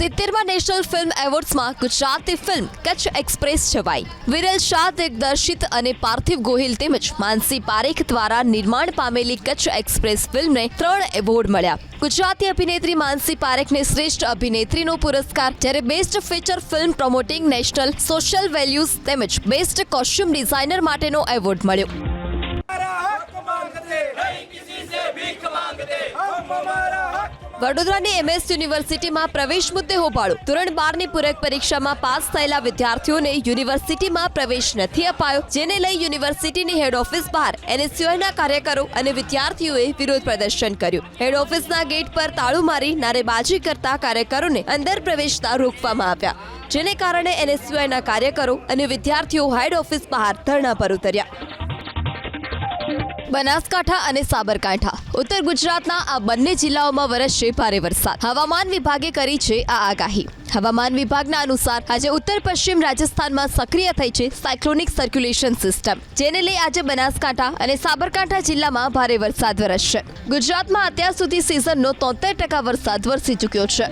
70મા national film એવોર્ડ્સમાં Gujarati film Kutch Express છવાઈ. વિરલ શાહ દિગ્દર્શિત અને પાર્થિવ ગોહિલ તેમજ માનસી પારેખ દ્વારા નિર્માણ પામેલી કચ્છ એક્સપ્રેસ ફિલ્મને 3 એવોર્ડ મળ્યા. ગુજરાતી અભિનેત્રી માનસી પારેખને શ્રેષ્ઠ અભિનેત્રીનો પુરસ્કાર, જ્યારે best feature film promoting national social values તેમજ બેસ્ટ કોસ્ચ્યુમ ડિઝાઇનર માટેનો એવોર્ડ મળ્યો. વડોદરાની MS યુનિવર્સિટીમાં પ્રવેશ મુદ્દે હોબાળો. ધોરણ 12ની પૂરક પરીક્ષામાં પાસ થયેલા વિદ્યાર્થીઓને યુનિવર્સિટીમાં પ્રવેશ નથી અપાયો, જેને લઈ યુનિવર્સિટીની હેડ ઓફિસ બહાર NSUIના કાર્યકરો અને વિદ્યાર્થીઓએ વિરોધ પ્રદર્શન કર્યું. હેડ ઓફિસના ગેટ પર તાળું મારી નારેબાજી કરતા કાર્યકરોને અંદર પ્રવેશતા રોકવામાં આવ્યા, જેને કારણે NSUIના કાર્યકરો અને વિદ્યાર્થીઓ હેડ ઓફિસ બહાર ધરણા પર ઉતર્યા. બનાસકાંઠા અને સાબરકાંઠા. ઉત્તર ગુજરાતના આ બંને જિલ્લાઓમાં વરસશે ભારે વરસાદ. હવામાન વિભાગે કરી છે આ આગાહી. હવામાન વિભાગના અનુસાર આજે ઉત્તર પશ્ચિમ રાજસ્થાનમાં સક્રિય થઈ છે સાયક્લોનિક સર્ક્યુલેશન સિસ્ટમ, જેને લઈ આજે બનાસકાંઠા અને સાબરકાંઠા જિલ્લામાં ભારે વરસાદ વરસશે. ગુજરાતમાં અત્યાર સુધી સિઝનનો 73% વરસાદ વરસી ચૂક્યો છે.